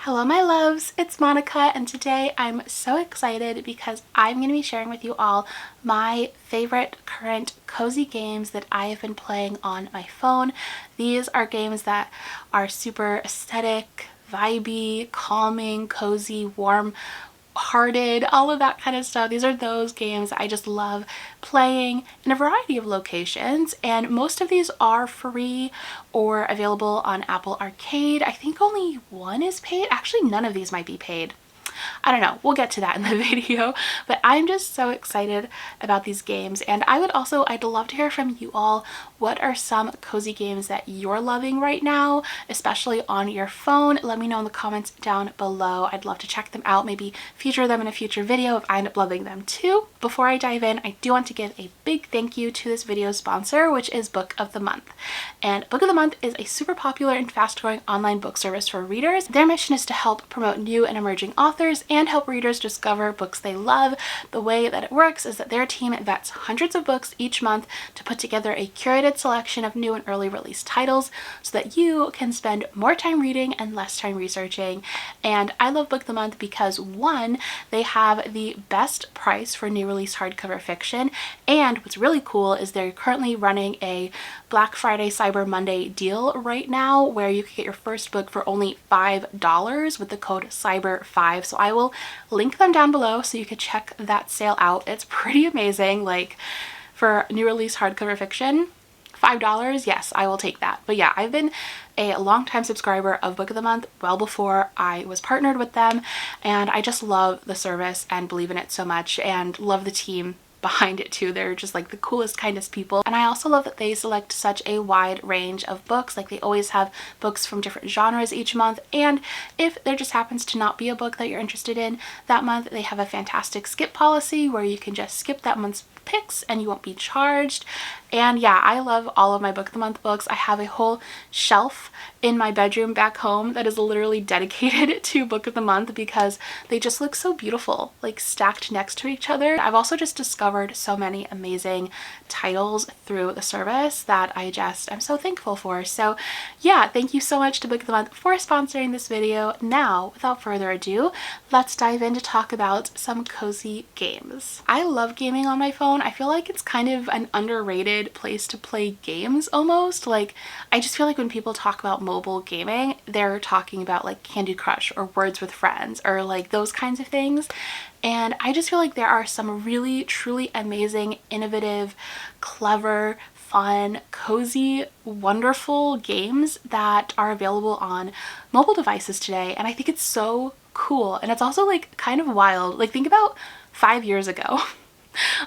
Hello my loves, it's Monica, and today I'm so excited because I'm going to be sharing with you all my favorite current cozy games that I have been playing on my phone. These are games that are super aesthetic, vibey, calming, cozy, warm hearted, all of that kind of stuff. These are those games I just love playing in a variety of locations, and most of these are free or available on Apple Arcade. I think only one is paid. Actually, none of these might be paid. I don't know, we'll get to that in the video, but I'm just so excited about these games. And I'd love to hear from you all. What are some cozy games that you're loving right now, especially on your phone? Let me know in the comments down below. I'd love to check them out, maybe feature them in a future video if I end up loving them too. Before I dive in, I do want to give a big thank you to this video's sponsor, which is Book of the Month. And Book of the Month is a super popular and fast-growing online book service for readers. Their mission is to help promote new and emerging authors and help readers discover books they love. The way that it works is that their team vets hundreds of books each month to put together a curated selection of new and early release titles so that you can spend more time reading and less time researching. And I love Book of the Month because, one, they have the best price for new release hardcover fiction, and what's really cool is they're currently running a Black Friday Cyber Monday deal right now where you can get your first book for only $5 with the code CYBER5. So I will link them down below so you can check that sale out. It's pretty amazing. Like, for new release hardcover fiction, $5, yes, I will take that. But yeah, I've been a longtime subscriber of Book of the Month well before I was partnered with them, and I just love the service and believe in it so much and love the team behind it too. They're just like the coolest, kindest people. And I also love that they select such a wide range of books. Like, they always have books from different genres each month, and if there just happens to not be a book that you're interested in that month, they have a fantastic skip policy where you can just skip that month's picks and you won't be charged. And yeah, I love all of my Book of the Month books. I have a whole shelf in my bedroom back home that is literally dedicated to Book of the Month because they just look so beautiful, like stacked next to each other. I've also just discovered so many amazing titles through the service that I'm so thankful for. So yeah, thank you so much to Book of the Month for sponsoring this video. Now, without further ado, let's dive in to talk about some cozy games. I love gaming on my phone. I feel like it's kind of an underrated place to play games almost. Like, I just feel like when people talk about mobile gaming, they're talking about like Candy Crush or Words with Friends or like those kinds of things. And I just feel like there are some really truly amazing, innovative, clever, fun, cozy, wonderful games that are available on mobile devices today. And I think it's so cool. And it's also like kind of wild. Like, think about 5 years ago.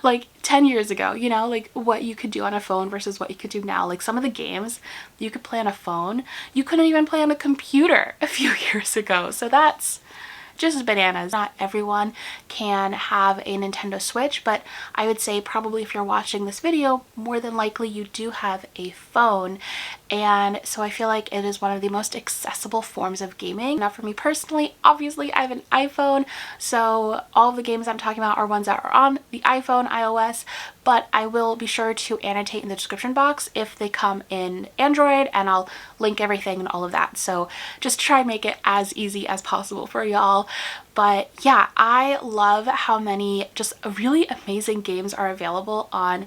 Like 10 years ago, you know, like what you could do on a phone versus what you could do now. Like, some of the games you could play on a phone, you couldn't even play on a computer a few years ago. So that's just bananas. Not everyone can have a Nintendo Switch, but I would say probably if you're watching this video, more than likely you do have a phone. And so I feel like it is one of the most accessible forms of gaming. Now, for me personally, obviously I have an iPhone, so all of the games I'm talking about are ones that are on the iPhone, iOS, but I will be sure to annotate in the description box if they come in Android, and I'll link everything and all of that. So just try and make it as easy as possible for y'all. But yeah, I love how many just really amazing games are available on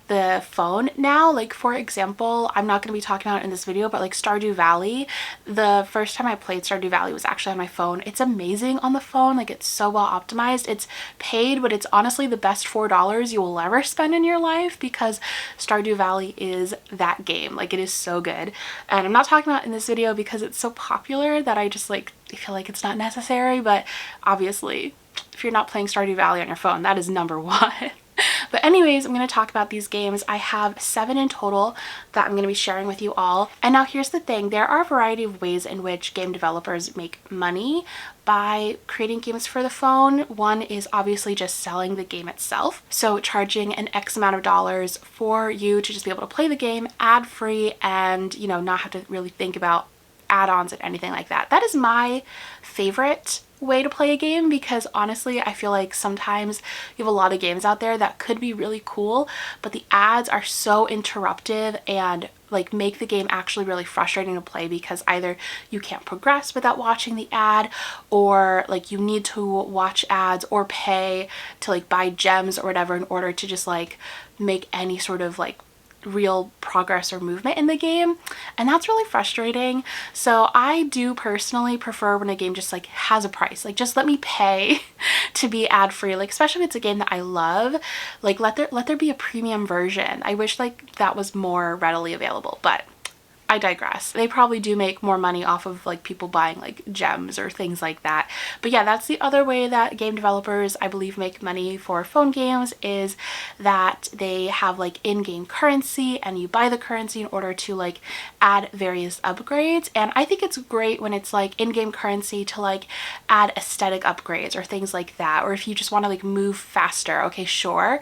the phone now. Like, for example, I'm not going to be talking about it in this video, but like Stardew Valley, the first time I played Stardew Valley was actually on my phone. It's amazing on the phone. Like, it's so well optimized. It's paid, but it's honestly the best $4 you will ever spend in your life because Stardew Valley is that game. Like, it is so good. And I'm not talking about it in this video because it's so popular that I feel like it's not necessary, but obviously if you're not playing Stardew Valley on your phone, that is number one. But anyways, I'm going to talk about these games. I have 7 in total that I'm going to be sharing with you all. And now here's the thing. There are a variety of ways in which game developers make money by creating games for the phone. One is obviously just selling the game itself. So charging an X amount of dollars for you to just be able to play the game ad-free and, you know, not have to really think about add-ons and anything like that. That is my favorite way to play a game, because honestly I feel like sometimes you have a lot of games out there that could be really cool, but the ads are so interruptive and like make the game actually really frustrating to play, because either you can't progress without watching the ad, or like you need to watch ads or pay to like buy gems or whatever in order to just like make any sort of like real progress or movement in the game, and that's really frustrating. So I do personally prefer when a game just like has a price, like just let me pay to be ad free, like especially if it's a game that I love, like let there be a premium version. I wish like that was more readily available, but I digress. They probably do make more money off of like people buying like gems or things like that. But yeah, that's the other way that game developers, I believe, make money for phone games, is that they have like in-game currency and you buy the currency in order to like add various upgrades. And I think it's great when it's like in-game currency to like add aesthetic upgrades or things like that. Or if you just want to like move faster, okay, sure.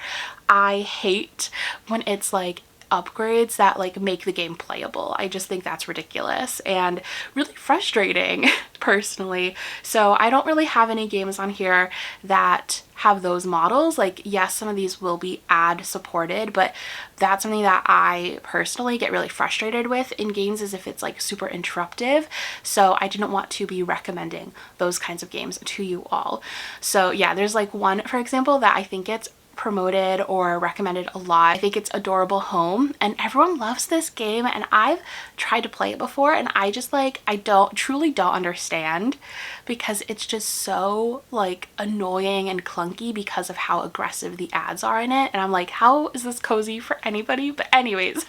I hate when it's like upgrades that like make the game playable. I just think that's ridiculous and really frustrating personally. So I don't really have any games on here that have those models. Like, yes, some of these will be ad supported, but that's something that I personally get really frustrated with in games, is if it's like super interruptive. So I didn't want to be recommending those kinds of games to you all. So yeah, there's like one, for example, that I think it's promoted or recommended a lot. I think it's Adorable Home, and everyone loves this game, and I've tried to play it before and I just like, I truly don't understand, because it's just so like annoying and clunky because of how aggressive the ads are in it, and I'm like, how is this cozy for anybody? But anyways,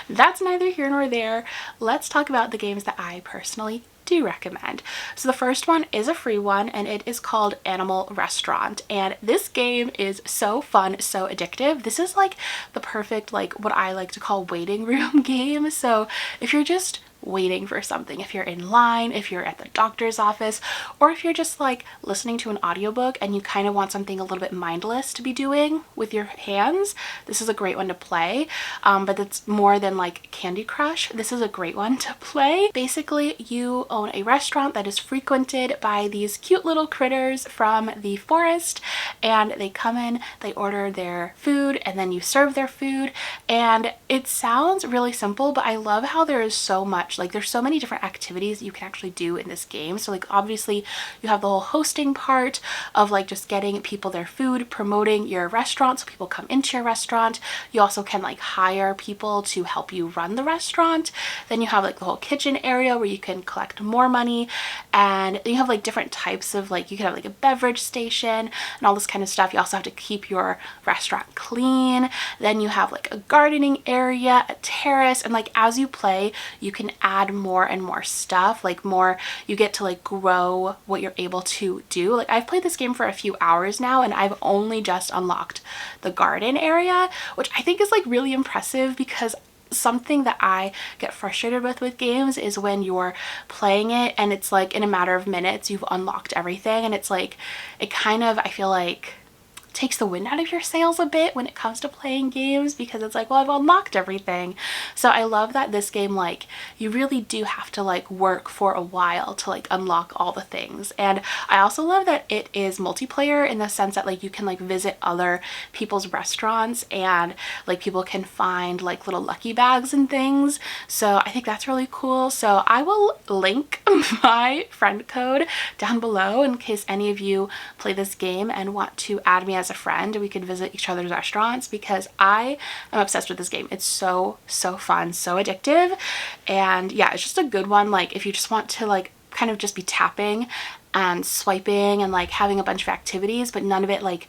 that's neither here nor there. Let's talk about the games that I personally do recommend. So the first one is a free one, and it is called Animal Restaurant, and this game is so fun, so addictive. This is like the perfect, like what I like to call waiting room game. So if you're just waiting for something, if you're in line, if you're at the doctor's office, or if you're just like listening to an audiobook and you kind of want something a little bit mindless to be doing with your hands, this is a great one to play. But it's more than like Candy Crush. This is a great one to play. Basically, you own a restaurant that is frequented by these cute little critters from the forest, and they come in, they order their food, and then you serve their food. And it sounds really simple, but I love how there is so much, like there's so many different activities that you can actually do in this game. So like obviously you have the whole hosting part of like just getting people their food, promoting your restaurant so people come into your restaurant. You also can like hire people to help you run the restaurant. Then you have like the whole kitchen area where you can collect more money, and you have like different types of, like you can have like a beverage station and all this kind of stuff. You also have to keep your restaurant clean. Then you have like a gardening area, a terrace, and like as you play you can add more and more stuff, like more, you get to like grow what you're able to do. Like I've played this game for a few hours now and I've only just unlocked the garden area, which I think is like really impressive, because something that I get frustrated with games is when you're playing it and it's like in a matter of minutes you've unlocked everything, and it's like, it kind of, I feel like takes the wind out of your sails a bit when it comes to playing games, because it's like, well, I've unlocked everything. So I love that this game, like you really do have to like work for a while to like unlock all the things. And I also love that it is multiplayer in the sense that like you can like visit other people's restaurants and like people can find like little lucky bags and things. So I think that's really cool. So I will link my friend code down below in case any of you play this game and want to add me as a friend. We could visit each other's restaurants, because I am obsessed with this game. It's so fun, so addictive, and yeah, it's just a good one. Like if you just want to like kind of just be tapping and swiping and like having a bunch of activities, but none of it like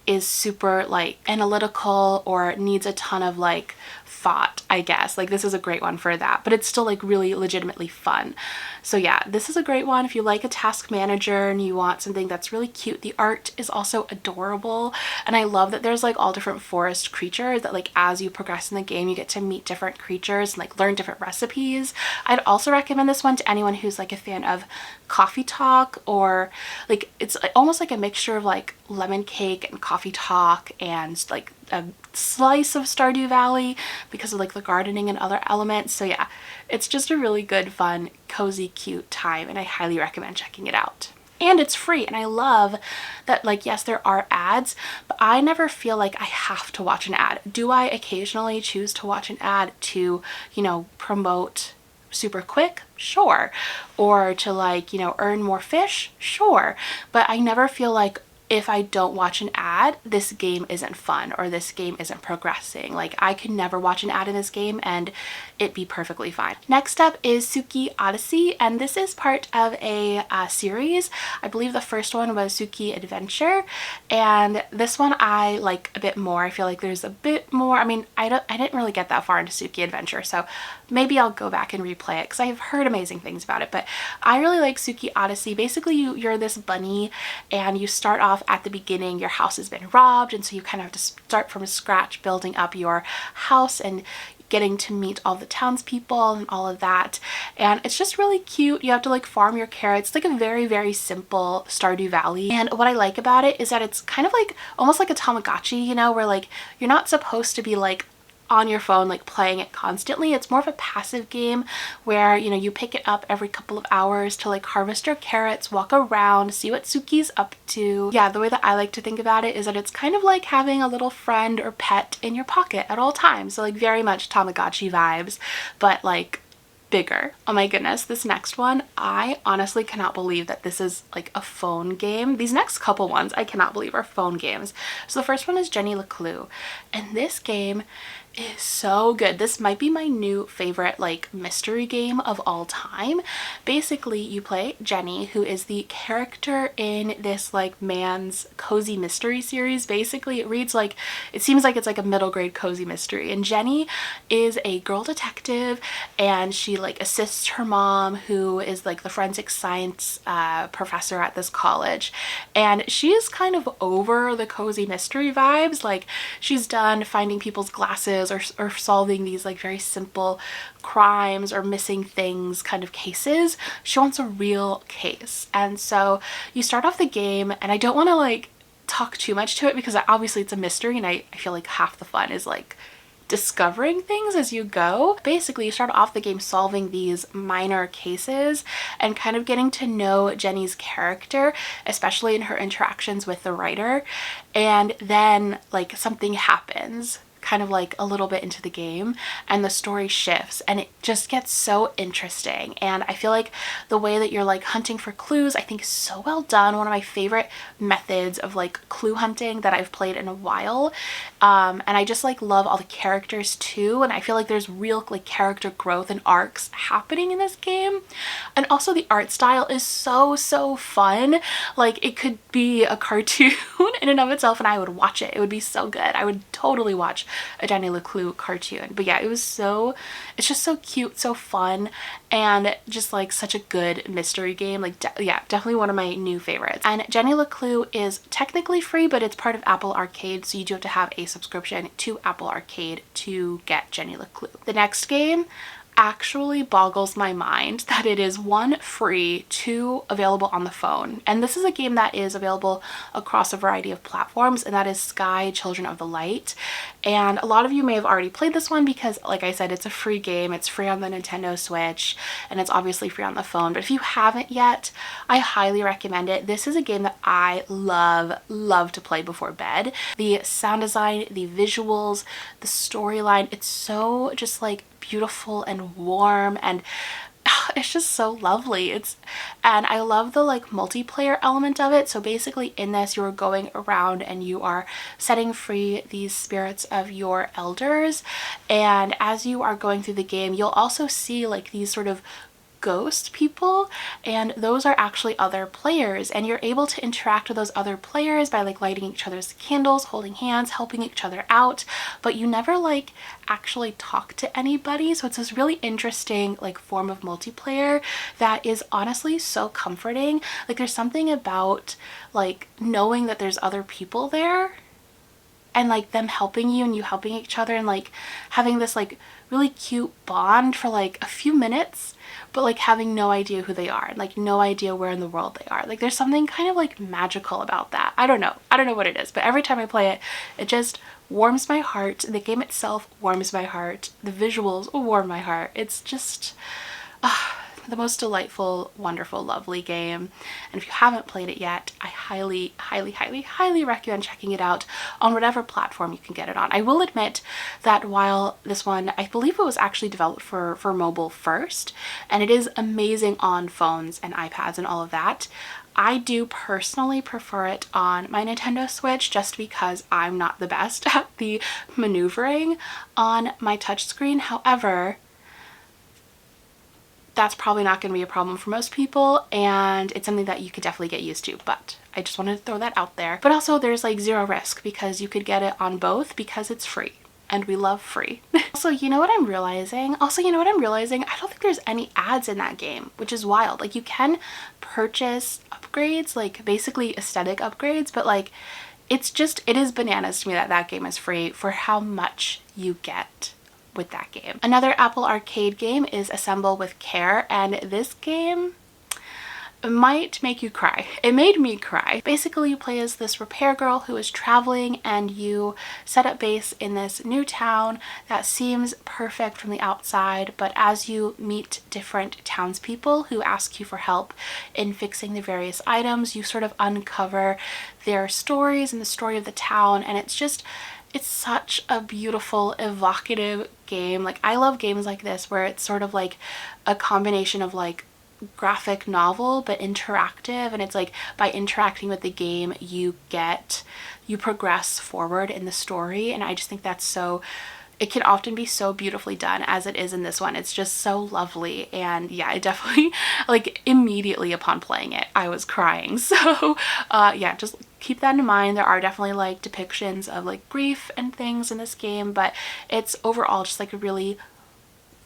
is super like analytical or needs a ton of like thought, I guess. Like this is a great one for that, but it's still like really legitimately fun. So yeah, this is a great one if you like a task manager and you want something that's really cute. The art is also adorable, and I love that there's like all different forest creatures that like as you progress in the game you get to meet different creatures and like learn different recipes. I'd also recommend this one to anyone who's like a fan of coffee talk, or like it's almost like a mixture of like lemon cake and coffee talk and like a slice of Stardew Valley because of like the gardening and other elements. So yeah, it's just a really good, fun, cozy, cute time, and I highly recommend checking it out. And it's free, and I love that, like, yes, there are ads, but I never feel like I have to watch an ad. Do I occasionally choose to watch an ad to, you know, promote super quick? Sure. Or to, like, you know, earn more fish? Sure. But I never feel like if I don't watch an ad, this game isn't fun or this game isn't progressing. Like, I could never watch an ad in this game and it be perfectly fine. Next up is Tsuki Odyssey, and this is part of a series. I believe the first one was Tsuki Adventure, and this one I like a bit more. I feel like there's a bit more. I mean, I didn't really get that far into Tsuki Adventure, so maybe I'll go back and replay it because I've heard amazing things about it. But I really like Tsuki Odyssey. Basically, you're this bunny and you start off at the beginning. Your house has been robbed, and so you kind of have to start from scratch building up your house and getting to meet all the townspeople and all of that. And it's just really cute. You have to like farm your carrots. It's like a very, very simple Stardew Valley. And what I like about it is that it's kind of like almost like a Tamagotchi, you know, where like you're not supposed to be like on your phone like playing it constantly. It's more of a passive game where, you know, you pick it up every couple of hours to like harvest your carrots, walk around, see what Tsuki's up to. Yeah, the way that I like to think about it is that it's kind of like having a little friend or pet in your pocket at all times. So like very much Tamagotchi vibes, but like bigger. Oh my goodness, this next one, I honestly cannot believe that this is like a phone game. These next couple ones I cannot believe are phone games. So the first one is Jenny leclue, and this game is so good. This might be my new favorite like mystery game of all time. Basically, you play Jenny, who is the character in this like man's cozy mystery series. Basically, it reads like, it seems like it's like a middle grade cozy mystery, and Jenny is a girl detective and she like assists her mom, who is like the forensic science professor at this college, and she is kind of over the cozy mystery vibes. Like, she's done finding people's glasses or solving these like very simple crimes or missing things kind of cases. She wants a real case. And so you start off the game, and I don't want to like talk too much to it because obviously it's a mystery, and I feel like half the fun is like discovering things as you go. Basically, you start off the game solving these minor cases and kind of getting to know Jenny's character, especially in her interactions with the writer. And then like something happens kind of like a little bit into the game, and the story shifts, and it just gets so interesting. And I feel like the way that you're like hunting for clues, I think is so well done. One of my favorite methods of like clue hunting that I've played in a while. And I just like love all the characters too, and I feel like there's real like character growth and arcs happening in this game. And also the art style is so fun. Like, it could be a cartoon in and of itself and I would watch it. It would be so good. I would totally watch a Jenny leclue cartoon. But yeah, it's just so cute, so fun, and just like such a good mystery game. Like yeah, definitely one of my new favorites. And Jenny leclue is technically free, but it's part of Apple Arcade, so you do have to have a subscription to Apple Arcade to get Jenny leclue. The next game actually boggles my mind that it is 1 free, 2 available on the phone. And this is a game that is available across a variety of platforms, and that is Sky Children of the Light. And a lot of you may have already played this one because, like I said, it's a free game. It's free on the Nintendo Switch, and it's obviously free on the phone. But if you haven't yet, I highly recommend it. This is a game that I love to play before bed. The sound design, the visuals, the storyline, it's so just like beautiful and warm, and it's just so lovely. And I love the like multiplayer element of it. So basically in this, you're going around and you are setting free these spirits of your elders, and as you are going through the game, you'll also see like these sort of ghost people, and those are actually other players, and you're able to interact with those other players by like lighting each other's candles, holding hands, helping each other out, but you never like actually talk to anybody. So it's this really interesting like form of multiplayer that is honestly so comforting. Like, there's something about like knowing that there's other people there and like them helping you and you helping each other, and like having this like really cute bond for like a few minutes but like having no idea who they are and like no idea where in the world they are. Like there's something kind of like magical about that. I don't know what it is, but every time I play it, it just warms my heart. The game itself warms my heart. The visuals warm my heart. It's just the most delightful, wonderful, lovely game. And if you haven't played it yet, I highly, highly, highly, highly recommend checking it out on whatever platform you can get it on. I will admit that while this one, I believe it was actually developed for mobile first, and it is amazing on phones and iPads and all of that, I do personally prefer it on my Nintendo Switch just because I'm not the best at the maneuvering on my touchscreen. However, that's probably not going to be a problem for most people, and it's something that you could definitely get used to, but I just wanted to throw that out there. But also there's like zero risk because you could get it on both because it's free. And we love free. Also, you know what I'm realizing? I don't think there's any ads in that game, which is wild. Like you can purchase upgrades, like basically aesthetic upgrades, but like it is bananas to me that that game is free for how much you get with that game. Another Apple Arcade game is Assemble with Care, and this game might make you cry. It made me cry. Basically, you play as this repair girl who is traveling, and you set up base in this new town that seems perfect from the outside, but as you meet different townspeople who ask you for help in fixing the various items, you sort of uncover their stories and the story of the town, and it's such a beautiful, evocative game. Like I love games like this where it's sort of like a combination of like graphic novel but interactive, and it's like by interacting with the game you progress forward in the story, and I just think that's so, it can often be so beautifully done as it is in this one. It's just so lovely, and yeah, I definitely like immediately upon playing it I was crying. So yeah, just keep that in mind. There are definitely like depictions of like grief and things in this game, but it's overall just like a really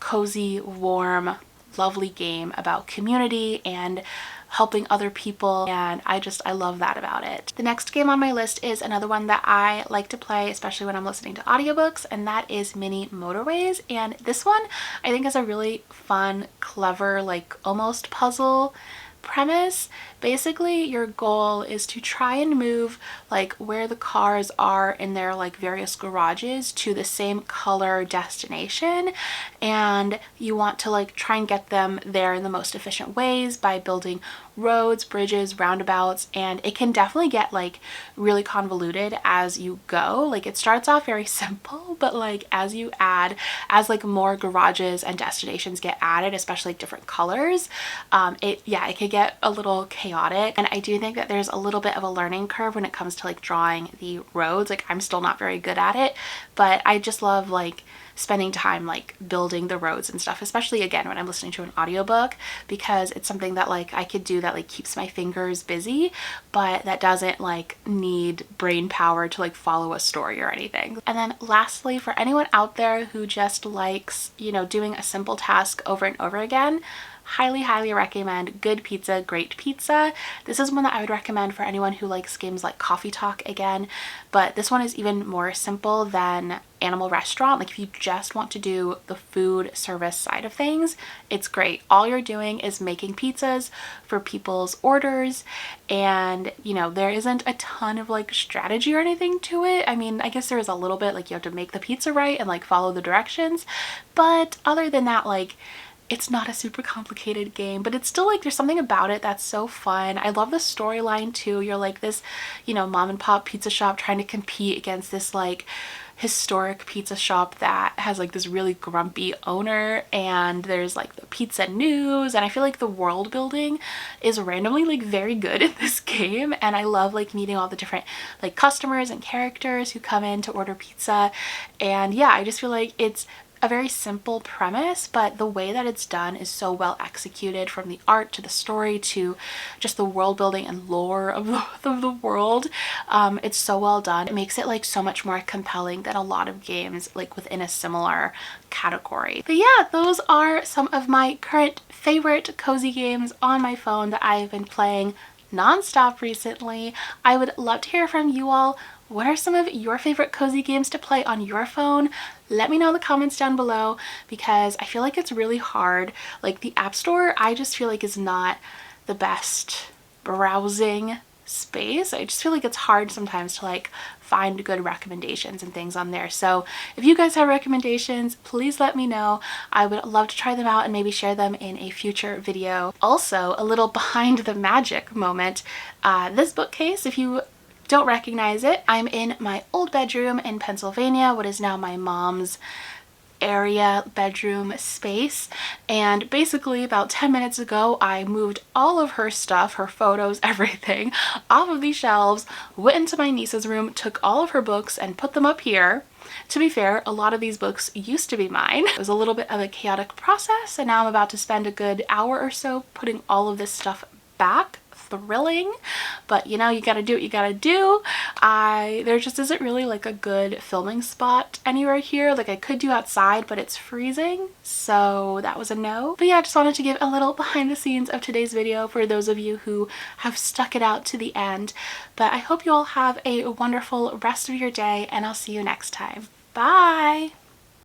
cozy, warm, lovely game about community and helping other people, and I love that about it. The next game on my list is another one that I like to play, especially when I'm listening to audiobooks, and that is Mini Motorways. And this one I think is a really fun, clever, like almost puzzle premise. Basically, your goal is to try and move like where the cars are in their like various garages to the same color destination, and you want to like try and get them there in the most efficient ways by building roads, bridges, roundabouts, and it can definitely get like really convoluted as you go. Like it starts off very simple, but like as like more garages and destinations get added, especially like different colors, it can get a little chaotic. And I do think that there's a little bit of a learning curve when it comes to like drawing the roads. Like I'm still not very good at it, but I just love like spending time like building the roads and stuff, especially again when I'm listening to an audiobook, because it's something that like I could do that like keeps my fingers busy, but that doesn't like need brain power to like follow a story or anything. And then lastly, for anyone out there who just likes, you know, doing a simple task over and over again, highly recommend Good Pizza, Great Pizza. This is one that I would recommend for anyone who likes games like Coffee Talk again, but this one is even more simple than Animal Restaurant. Like if you just want to do the food service side of things, it's great. All you're doing is making pizzas for people's orders, and you know, there isn't a ton of like strategy or anything to it. I mean, I guess there is a little bit, like you have to make the pizza right and like follow the directions, but other than that, like it's not a super complicated game, but it's still like there's something about it that's so fun. I love the storyline too. You're like this, you know, mom and pop pizza shop trying to compete against this like historic pizza shop that has like this really grumpy owner, and there's like the pizza news, and I feel like the world building is randomly like very good in this game, and I love like meeting all the different like customers and characters who come in to order pizza. And yeah, I just feel like it's a very simple premise, but the way that it's done is so well executed, from the art to the story to just the world building and lore of the world. It's so well done. It makes it like so much more compelling than a lot of games like within a similar category. But yeah, those are some of my current favorite cozy games on my phone that I've been playing nonstop recently. I would love to hear from you all. What are some of your favorite cozy games to play on your phone? Let me know in the comments down below, because I feel like it's really hard. Like the App Store, I just feel like is not the best browsing space. I just feel like it's hard sometimes to like find good recommendations and things on there. So if you guys have recommendations, please let me know. I would love to try them out and maybe share them in a future video. Also, a little behind the magic moment. This bookcase, if you don't recognize it, I'm in my old bedroom in Pennsylvania, what is now my mom's area bedroom space, and basically about 10 minutes ago I moved all of her stuff, her photos, everything off of these shelves, went into my niece's room, took all of her books and put them up here. To be fair, a lot of these books used to be mine. It was a little bit of a chaotic process, and now I'm about to spend a good hour or so putting all of this stuff back. Thrilling, but you know, you gotta do what you gotta do. There just isn't really like a good filming spot anywhere here. Like I could do outside, but it's freezing, so that was a no. But yeah, I just wanted to give a little behind the scenes of today's video for those of you who have stuck it out to the end. But I hope you all have a wonderful rest of your day, and I'll see you next time. Bye!